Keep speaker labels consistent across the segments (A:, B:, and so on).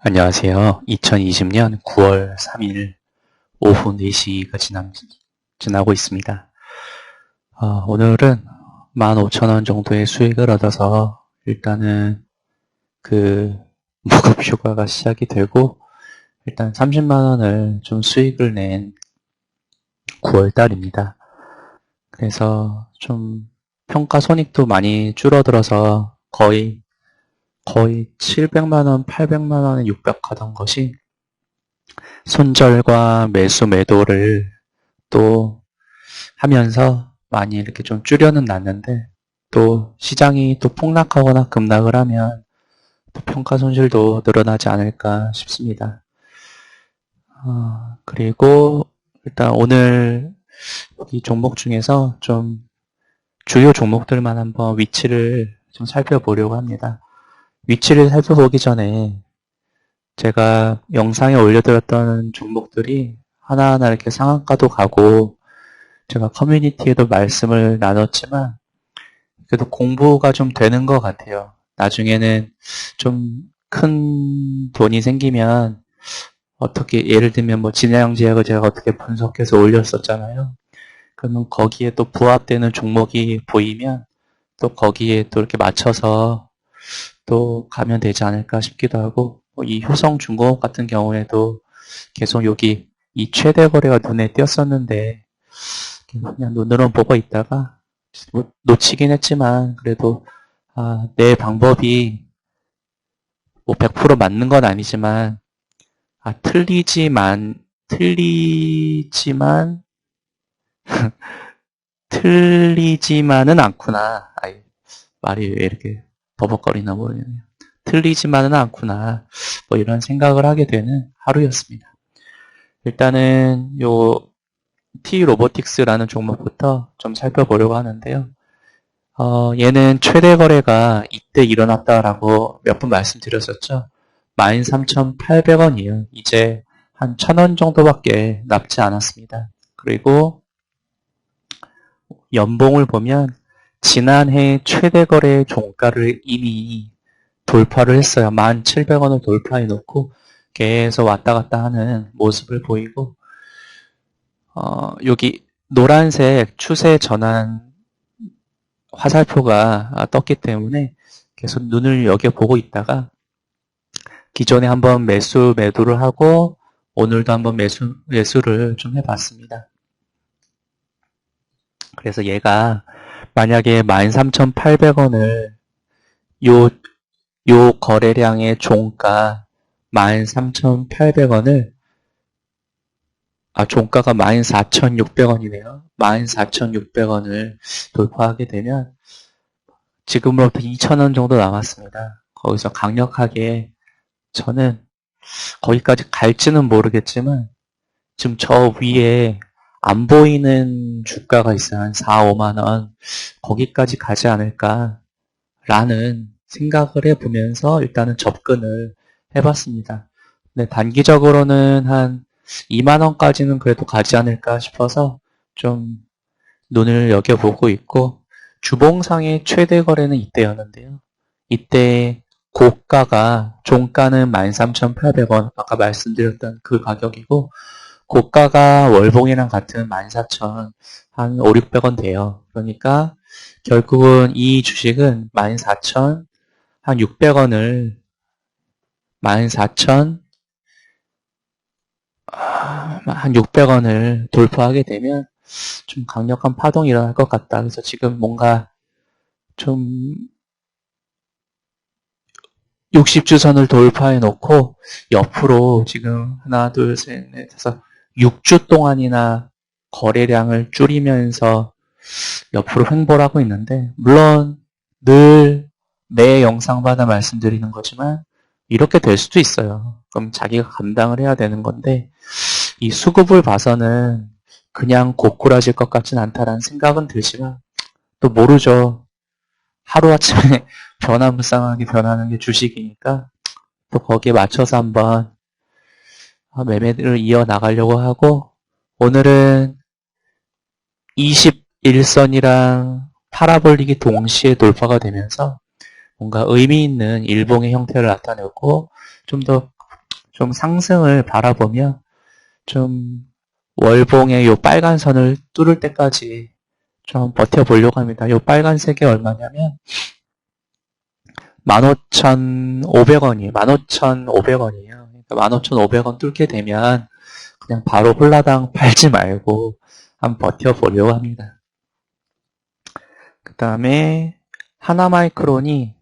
A: 안녕하세요. 2020년 9월 3일 오후 4시가 지나고 있습니다. 오늘은 15,000원 정도의 수익을 얻어서 일단은 무급 휴가가 시작이 되고 일단 30만원을 좀 수익을 낸 9월 달입니다. 그래서 좀 평가 손익도 많이 줄어들어서 거의 700만원, 800만원에 육박하던 것이 손절과 매수 매도를 또 하면서 많이 이렇게 좀 줄여는 놨는데 또 시장이 또 폭락하거나 급락을 하면 또 평가 손실도 늘어나지 않을까 싶습니다. 그리고 일단 오늘 이 종목 중에서 좀 주요 종목들만 한번 위치를 좀 살펴보려고 합니다. 위치를 살펴보기 전에 제가 영상에 올려드렸던 종목들이 하나하나 이렇게 상한가도 가고 제가 커뮤니티에도 말씀을 나눴지만 그래도 공부가 좀 되는 것 같아요. 나중에는 좀 큰 돈이 생기면 어떻게 예를 들면 뭐 진양제약을 제가 어떻게 분석해서 올렸었잖아요. 그러면 거기에 또 부합되는 종목이 보이면 또 거기에 또 이렇게 맞춰서 또 가면 되지 않을까 싶기도 하고 이 효성중공업 같은 경우에도 계속 여기 이 최대 거래가 눈에 띄었었는데 그냥 눈으로 보고 있다가 놓치긴 했지만 그래도 내 방법이 뭐 100% 맞는 건 아니지만 틀리지만은 않구나. 말이 왜 이렇게 버벅거리나 모르겠네요. 틀리지만은 않구나. 뭐 이런 생각을 하게 되는 하루였습니다. 일단은 요 T-로보틱스라는 종목부터 좀 살펴보려고 하는데요. 얘는 최대 거래가 이때 일어났다라고 몇 번 말씀드렸었죠. 13,800원이에요. 이제 한 1,000원 정도밖에 남지 않았습니다. 그리고 연봉을 보면 지난해 최대 거래 종가를 이미 돌파를 했어요. 1,700원을 돌파해 놓고 계속 왔다 갔다 하는 모습을 보이고 여기 노란색 추세 전환 화살표가 떴기 때문에 계속 눈을 여겨보고 있다가 기존에 한번 매도를 하고 오늘도 한번 매수를 좀 해봤습니다. 그래서 얘가 만약에 13,800원을 요 거래량의 종가 13,800원을 종가가 14,600원이네요. 14,600원을 돌파하게 되면 지금으로부터 2,000원 정도 남았습니다. 거기서 강력하게 저는 거기까지 갈지는 모르겠지만 지금 저 위에 안 보이는 주가가 있어요. 한 4, 5만원. 거기까지 가지 않을까 라는 생각을 해보면서 일단은 접근을 해봤습니다. 근데 단기적으로는 한 2만원까지는 그래도 가지 않을까 싶어서 좀 눈을 여겨보고 있고 주봉상의 최대 거래는 이때였는데요. 이때 고가가 종가는 13,800원 아까 말씀드렸던 그 가격이고 고가가 월봉이랑 같은 14,000 한 5, 600원 돼요. 그러니까 결국은 이 주식은 14,000 한 600원을 14,000 한 600원을 돌파하게 되면 좀 강력한 파동이 일어날 것 같다. 그래서 지금 뭔가 좀 60주선을 돌파해 놓고 옆으로 지금 하나, 둘, 셋, 넷, 다섯 6주 동안이나 거래량을 줄이면서 옆으로 횡보를 하고 있는데 물론 늘 매 영상마다 말씀드리는 거지만 이렇게 될 수도 있어요. 그럼 자기가 감당을 해야 되는 건데 이 수급을 봐서는 그냥 고꾸라질 것 같진 않다라는 생각은 들지만 또 모르죠. 하루아침에 변화무쌍하게 변하는 게 주식이니까 또 거기에 맞춰서 한번 매매를 이어나가려고 하고 오늘은 21선이랑 파라볼릭이 동시에 돌파가 되면서 뭔가 의미 있는 일봉의 형태를 나타내고 좀 더 좀 상승을 바라보며 좀 월봉의 요 빨간 선을 뚫을 때까지 좀 버텨보려고 합니다. 요 빨간색이 얼마냐면 15,500원이에요. 15,500원이에요. 그러니까 15,500원 뚫게 되면 그냥 바로 홀라당 팔지 말고 한번 버텨보려고 합니다. 그 다음에 하나마이크론이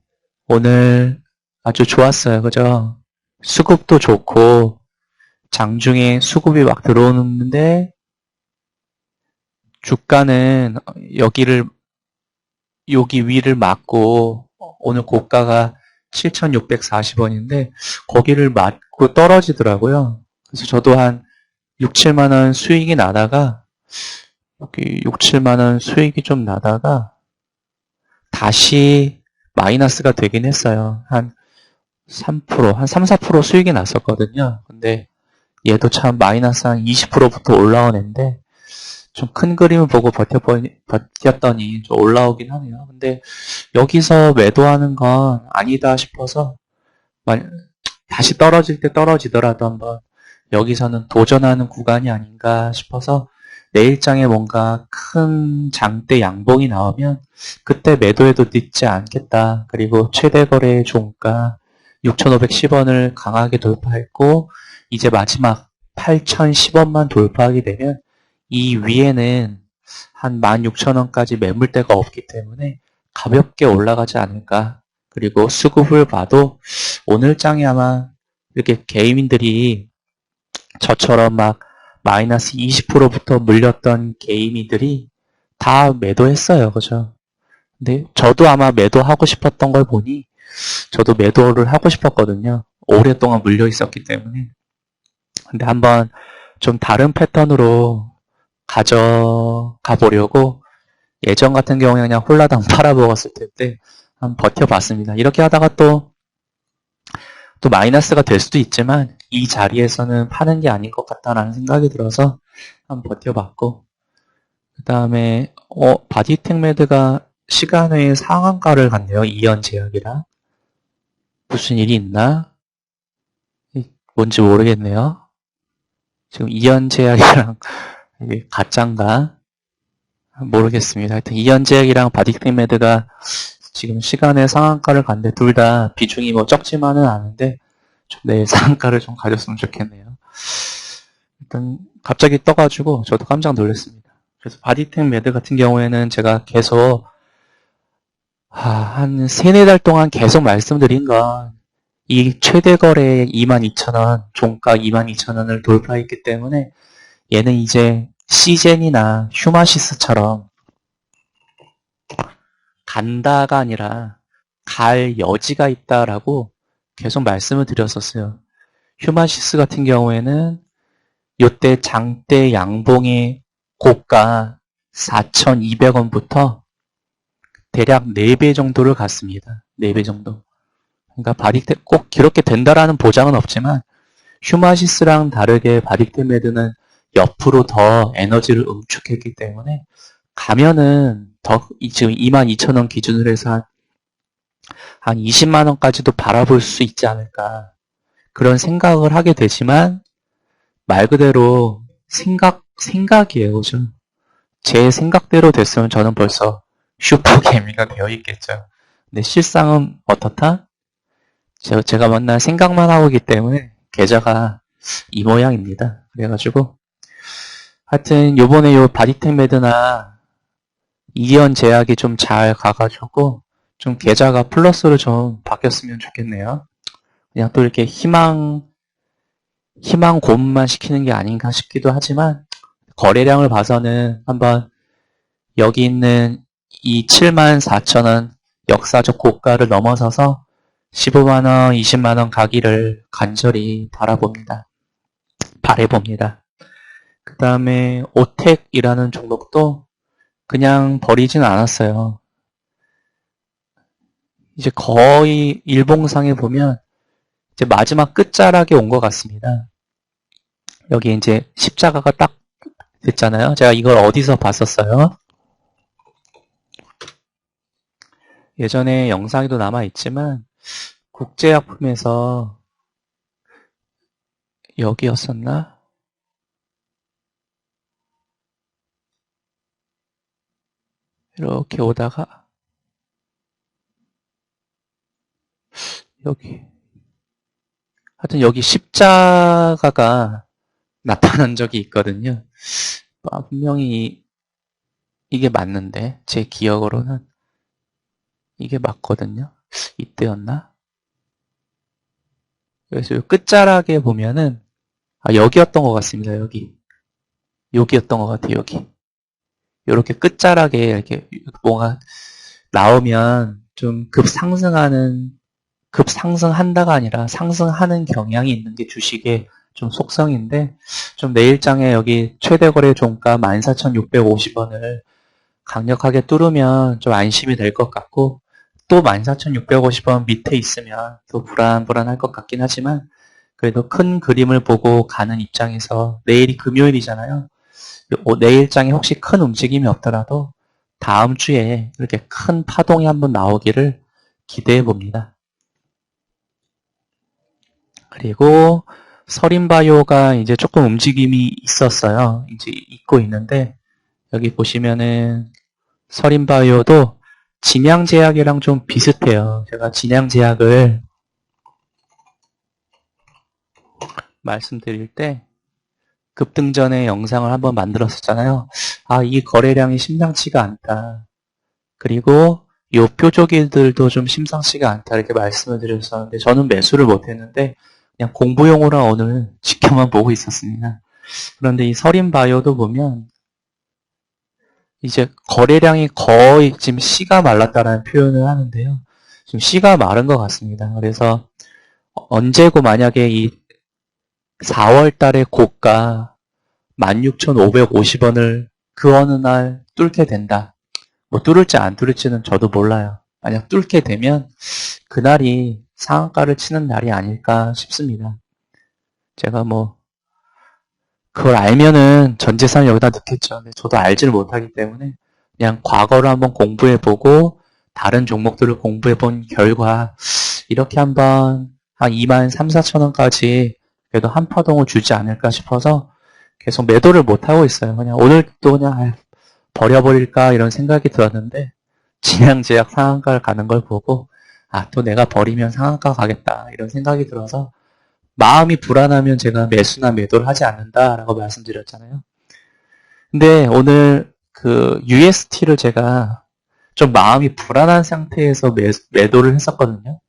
A: 오늘 아주 좋았어요. 그죠? 수급도 좋고 장중에 수급이 막 들어오는데 주가는 여기 위를 막고 오늘 고가가 7,640원인데 거기를 맞고 떨어지더라고요. 그래서 저도 한 6, 7만 원 수익이 나다가 여기 6, 7만 원 수익이 좀 나다가 다시 마이너스가 되긴 했어요. 한 3%, 한 3, 4% 수익이 났었거든요. 근데 얘도 참 마이너스 한 20%부터 올라온 앤데 좀 큰 그림을 보고 버텼더니 좀 올라오긴 하네요. 근데 여기서 매도하는 건 아니다 싶어서 다시 떨어질 때 떨어지더라도 한번 여기서는 도전하는 구간이 아닌가 싶어서 내일장에 뭔가 큰 장대 양봉이 나오면 그때 매도해도 늦지 않겠다. 그리고 최대 거래 종가 6,510원을 강하게 돌파했고 이제 마지막 8,010원만 돌파하게 되면 이 위에는 한 16,000원까지 매물대가 없기 때문에 가볍게 올라가지 않을까. 그리고 수급을 봐도 오늘 장에 아마 이렇게 개인들이 저처럼 막 마이너스 20%부터 물렸던 개인들이 다 매도했어요. 그죠? 근데 저도 아마 매도하고 싶었던 걸 보니 저도 매도를 하고 싶었거든요. 오랫동안 물려 있었기 때문에. 근데 한번 좀 다른 패턴으로 가져가 보려고 예전 같은 경우에 그냥 홀라당 팔아먹었을 텐데 한번 버텨봤습니다. 이렇게 하다가 또 마이너스가 될 수도 있지만 이 자리에서는 파는 게 아닌 것 같다라는 생각이 들어서 한번 버텨봤고 그 다음에 바디텍매드가 시간 외에 상한가를 갔네요. 이연제약이라 무슨 일이 있나? 뭔지 모르겠네요. 지금 이연제약이랑 이게 가짠가? 모르겠습니다. 하여튼 이연제약이랑 바디텍매드가 지금 시간에 상한가를 갔는데 둘 다 비중이 뭐 적지만은 않은데 좀 내일 상한가를 좀 가졌으면 좋겠네요. 일단 갑자기 떠가지고 저도 깜짝 놀랐습니다. 그래서 바디텍매드 같은 경우에는 제가 계속 한 3, 4달 동안 계속 말씀드린 건 이 최대 거래 22,000원, 종가 22,000원을 돌파했기 때문에 얘는 이제 시젠이나 휴마시스처럼 간다가 아니라 갈 여지가 있다라고 계속 말씀을 드렸었어요. 휴마시스 같은 경우에는 이때 장대 양봉의 고가 4,200원부터 대략 4배 정도를 갔습니다. 4배 정도. 그러니까 바딕테 꼭 그렇게 된다라는 보장은 없지만 휴마시스랑 다르게 바딕테메드는 옆으로 더 에너지를 응축했기 때문에 가면은 더 지금 22,000원 기준으로 해서 한 20만 원까지도 바라볼 수 있지 않을까 그런 생각을 하게 되지만 말 그대로 생각이에요. 그죠? 제 생각대로 됐으면 저는 벌써 슈퍼개미가 되어 있겠죠. 근데 실상은 어떻다? 제가 맨날 생각만 하고 있기 때문에 계좌가 이 모양입니다. 그래가지고 하여튼 요번에 요 바디텍 매드나 이연 제약이 좀 잘 가가지고 좀 계좌가 플러스로 좀 바뀌었으면 좋겠네요. 그냥 또 이렇게 희망 고문만 시키는 게 아닌가 싶기도 하지만 거래량을 봐서는 한번 여기 있는 이 74,000원 역사적 고가를 넘어서서 15만원, 20만원 가기를 간절히 바래봅니다. 그 다음에 오텍이라는 종목도 그냥 버리진 않았어요. 이제 거의 일봉상에 보면 이제 마지막 끝자락에 온 것 같습니다. 여기 이제 십자가가 딱 됐잖아요. 제가 이걸 어디서 봤었어요? 예전에 영상에도 남아있지만 국제약품에서 여기였었나? 이렇게 오다가 여기 하여튼 여기 십자가가 나타난 적이 있거든요. 분명히 이게 맞는데 제 기억으로는 이게 맞거든요. 이때였나? 그래서 이 끝자락에 보면은 여기였던 것 같습니다. 여기였던 것 같아요. 여기 이렇게 끝자락에 이렇게 뭔가 나오면 좀 급상승한다가 아니라 상승하는 경향이 있는 게 주식의 좀 속성인데, 좀 내일장에 여기 최대 거래 종가 14,650원을 강력하게 뚫으면 좀 안심이 될 것 같고, 또 14,650원 밑에 있으면 또 불안불안할 것 같긴 하지만, 그래도 큰 그림을 보고 가는 입장에서 내일이 금요일이잖아요. 내일장에 혹시 큰 움직임이 없더라도 다음 주에 이렇게 큰 파동이 한번 나오기를 기대해 봅니다. 그리고 서린바이오가 이제 조금 움직임이 있었어요. 이제 있고 있는데, 여기 보시면은 서린바이오도 진양제약이랑 좀 비슷해요. 제가 진양제약을 말씀드릴 때 급등 전에 영상을 한번 만들었었잖아요. 이 거래량이 심상치가 않다. 그리고 요 표적일들도 좀 심상치가 않다. 이렇게 말씀을 드렸었는데, 저는 매수를 못했는데 그냥 공부용으로 오늘 지켜만 보고 있었습니다. 그런데 이 서린바이오도 보면 이제 거래량이 거의 지금 씨가 말랐다라는 표현을 하는데요. 지금 씨가 마른 것 같습니다. 그래서 언제고 만약에 이 4월 달에 고가 16,550원을 그 어느 날 뚫게 된다. 뭐 뚫을지 안 뚫을지는 저도 몰라요. 만약 뚫게 되면 그날이 상한가를 치는 날이 아닐까 싶습니다. 제가 뭐 그걸 알면은 전 재산을 여기다 넣겠죠. 근데 저도 알지를 못하기 때문에 그냥 과거를 한번 공부해보고 다른 종목들을 공부해본 결과 이렇게 한번 한 2만 3, 4천 원까지 그래도 한 파동을 주지 않을까 싶어서 계속 매도를 못하고 있어요. 그냥 오늘도 그냥 버려버릴까 이런 생각이 들었는데 진양제약 상한가를 가는 걸 보고 또 내가 버리면 상한가 가겠다 이런 생각이 들어서 마음이 불안하면 제가 매수나 매도를 하지 않는다라고 말씀드렸잖아요. 근데 오늘 그 UST를 제가 좀 마음이 불안한 상태에서 매도를 했었거든요.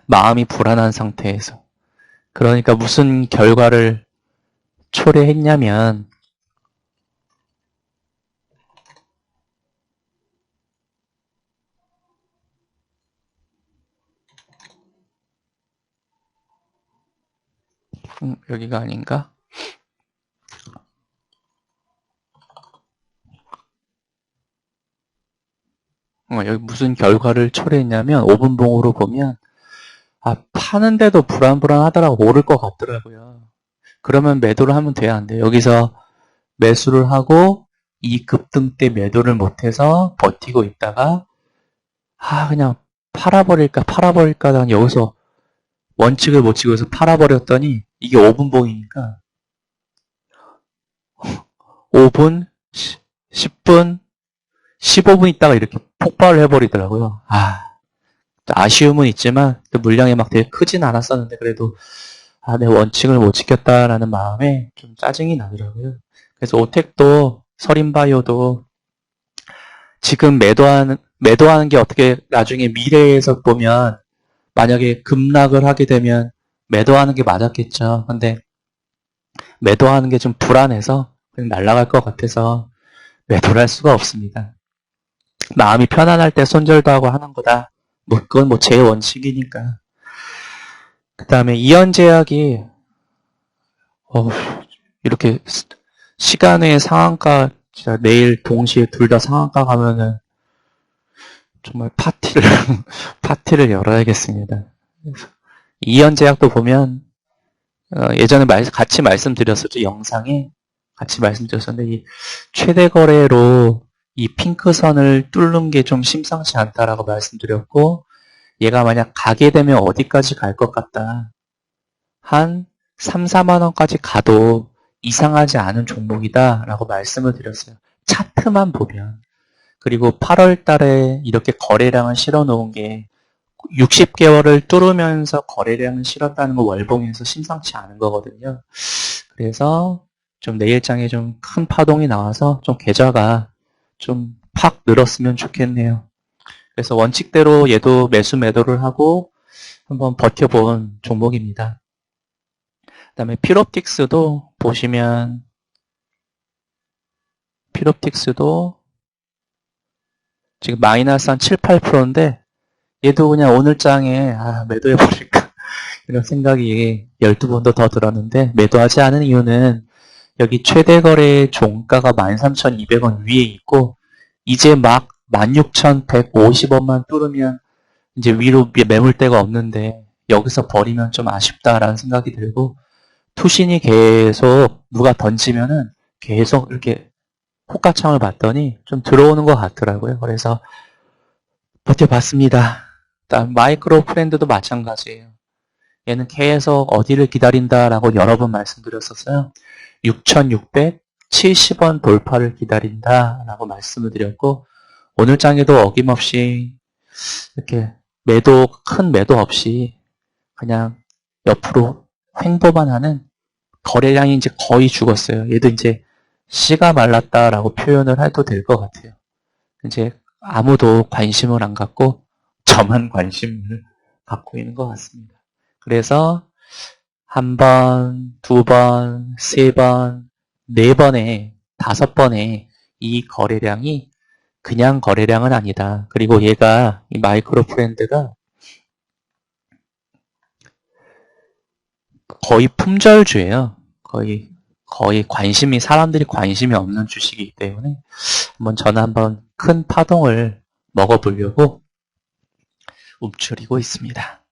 A: 마음이 불안한 상태에서. 그러니까 무슨 결과를 초래했냐면 여기가 아닌가? 여기 무슨 결과를 초래했냐면 5분봉으로 보면 파는데도 불안불안하더라고 오를 것 같더라고요. 그러면 매도를 하면 돼야 안 돼요. 여기서 매수를 하고 이 급등 때 매도를 못해서 버티고 있다가 그냥 팔아버릴까 하다가 여기서 원칙을 못 지고서 팔아버렸더니 이게 5분봉이니까 5분, 10분, 15분 있다가 이렇게 폭발을 해버리더라고요. 아쉬움은 있지만 물량이 막 되게 크진 않았었는데 그래도 내 원칙을 못 지켰다라는 마음에 좀 짜증이 나더라고요. 그래서 오텍도 서린바이오도 지금 매도하는 게 어떻게 나중에 미래에서 보면 만약에 급락을 하게 되면 매도하는 게 맞았겠죠. 근데 매도하는 게 좀 불안해서 그냥 날아갈 것 같아서 매도를 할 수가 없습니다. 마음이 편안할 때 손절도 하고 하는 거다. 그건 제 원칙이니까. 그 다음에 이연제약이 이렇게 시간의 상한가 진짜 내일 동시에 둘 다 상한가 가면은 정말 파티를 열어야겠습니다. 이연제약도 보면 예전에 같이 말씀드렸었죠. 영상에 같이 말씀드렸었는데 이 최대 거래로 이 핑크선을 뚫는 게 좀 심상치 않다라고 말씀드렸고 얘가 만약 가게 되면 어디까지 갈 것 같다. 한 3, 4만 원까지 가도 이상하지 않은 종목이다라고 말씀을 드렸어요. 차트만 보면. 그리고 8월 달에 이렇게 거래량을 실어 놓은 게 60개월을 뚫으면서 거래량을 실었다는 거 월봉에서 심상치 않은 거거든요. 그래서 좀 내일장에 좀 큰 파동이 나와서 좀 계좌가 좀 팍 늘었으면 좋겠네요. 그래서 원칙대로 얘도 매수 매도를 하고 한번 버텨본 종목입니다. 그다음에 필옵틱스도 보시면 필옵틱스도 지금 마이너스 한 7, 8%인데 얘도 그냥 오늘 장에 매도해버릴까 이런 생각이 12번도 더 들었는데 매도하지 않은 이유는 여기 최대 거래 종가가 13,200원 위에 있고 이제 막 16,150원만 뚫으면 이제 위로 매물대가 없는데 여기서 버리면 좀 아쉽다라는 생각이 들고 투신이 계속 누가 던지면은 계속 이렇게 호가창을 봤더니 좀 들어오는 것 같더라고요. 그래서 버텨봤습니다. 일단 마이크로 프렌드도 마찬가지예요. 얘는 계속 어디를 기다린다라고 여러 번 말씀드렸었어요. 6,670원 돌파를 기다린다라고 말씀을 드렸고 오늘 장에도 어김없이 이렇게 큰 매도 없이 그냥 옆으로 횡보만 하는 거래량이 이제 거의 죽었어요. 얘도 이제 씨가 말랐다라고 표현을 해도 될 것 같아요. 이제 아무도 관심을 안 갖고 저만 관심을 갖고 있는 것 같습니다. 그래서 한 번, 두 번, 세 번, 네 번에, 5번에 이 거래량이 그냥 거래량은 아니다. 그리고 얘가 이 마이크로 프렌드가 거의 품절주예요. 거의 사람들이 관심이 없는 주식이기 때문에 저는 한번 큰 파동을 먹어보려고 움츠리고 있습니다.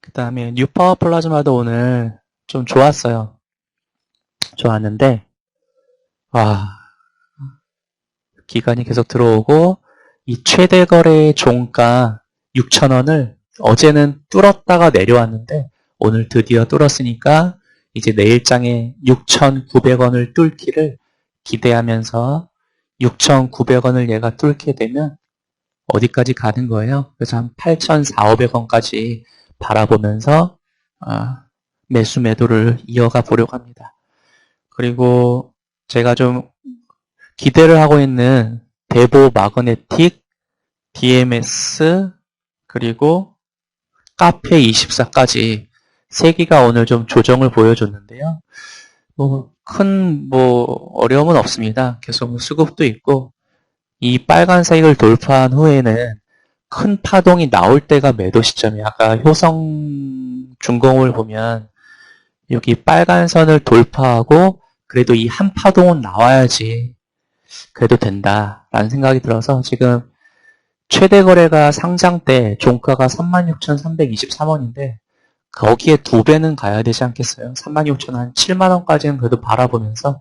A: 그 다음에 뉴파워 플라즈마도 오늘 좀 좋았어요. 좋았는데, 기간이 계속 들어오고, 이 최대 거래 종가 6,000원을 어제는 뚫었다가 내려왔는데, 오늘 드디어 뚫었으니까, 이제 내일장에 6,900원을 뚫기를 기대하면서 6,900원을 얘가 뚫게 되면 어디까지 가는 거예요? 그래서 한 8,400원까지 바라보면서 매수 매도를 이어가 보려고 합니다. 그리고 제가 좀 기대를 하고 있는 대보 마그네틱, DMS, 그리고 카페24까지 3개가 오늘 좀 조정을 보여줬는데요. 큰 어려움은 없습니다. 계속 수급도 있고 이 빨간색을 돌파한 후에는 큰 파동이 나올 때가 매도 시점이에요. 아까 효성중공을 보면 여기 빨간 선을 돌파하고 그래도 이 한 파동은 나와야지 그래도 된다라는 생각이 들어서 지금 최대 거래가 상장 때 종가가 36,323원인데 거기에 2배는 가야 되지 않겠어요? 36,000원, 한 7만원까지는 그래도 바라보면서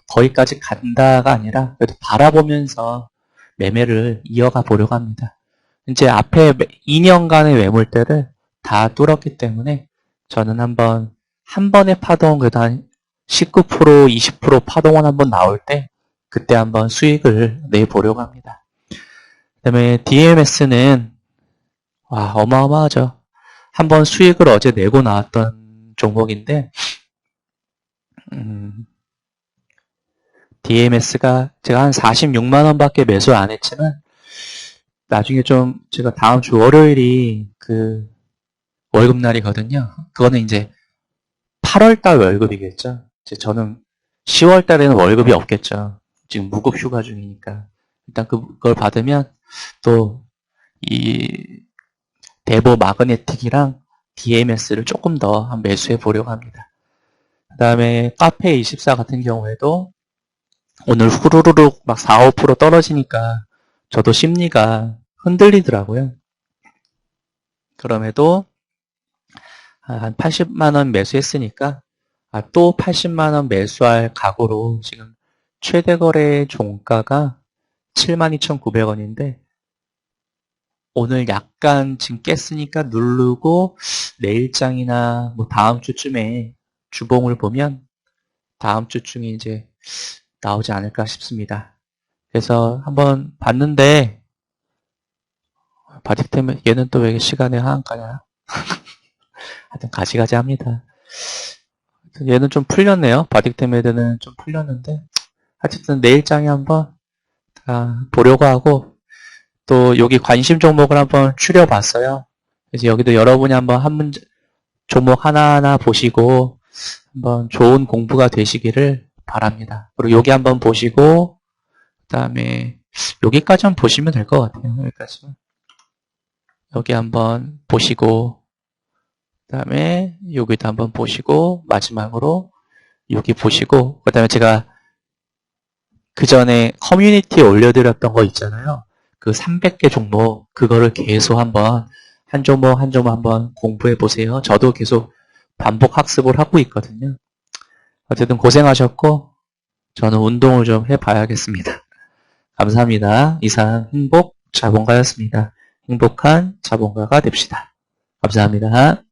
A: 거기까지 간다가 아니라 그래도 바라보면서 매매를 이어가 보려고 합니다. 이제 앞에 2년간의 매물대를 다 뚫었기 때문에 저는 한 번의 파동 그래도 한 19%, 20% 파동은 한번 나올 때 그때 한번 수익을 내보려고 합니다. 그 다음에 DMS는 어마어마하죠. 한번 수익을 어제 내고 나왔던 종목인데 DMS가 제가 한 46만원 밖에 매수 안 했지만 나중에 좀 제가 다음 주 월요일이 그 월급날이거든요. 그거는 이제 8월달 월급이겠죠. 이제 저는 10월달에는 월급이 없겠죠. 지금 무급 휴가 중이니까. 일단 그걸 받으면 또 이 대보 마그네틱이랑 DMS를 조금 더 매수해 보려고 합니다. 그 다음에 카페24 같은 경우에도 오늘 후루룩 막 4, 5% 떨어지니까 저도 심리가 흔들리더라고요. 그럼에도 한 80만원 매수했으니까 또 80만원 매수할 각오로 지금 최대 거래 종가가 72,900원인데 오늘 약간 지금 깼으니까 누르고 내일장이나 다음 주쯤에 주봉을 보면 다음 주중에 이제 나오지 않을까 싶습니다. 그래서 한번 봤는데 바디 때문에 얘는 또 왜 시간에 하한가냐? 하여튼 가지가지 합니다. 얘는 좀 풀렸네요. 바딕테메드는 좀 풀렸는데 하여튼 내일장에 한번 보려고 하고 또 여기 관심 종목을 한번 추려봤어요. 그래서 여기도 여러분이 한번 한 문제 종목 하나하나 보시고 한번 좋은 공부가 되시기를 바랍니다. 그리고 여기 한번 보시고 그다음에 여기까지만 보시면 될 것 같아요. 여기까지. 여기 한번 보시고 그다음에 여기도 한번 보시고 마지막으로 여기 보시고 그다음에 제가 그 전에 커뮤니티에 올려드렸던 거 있잖아요. 그 300개 종목 그거를 계속 한번 한 종목 한 종목 한번 공부해 보세요. 저도 계속 반복 학습을 하고 있거든요. 어쨌든 고생하셨고 저는 운동을 좀 해봐야겠습니다. 감사합니다. 이상 행복 자본가였습니다. 행복한 자본가가 됩시다. 감사합니다.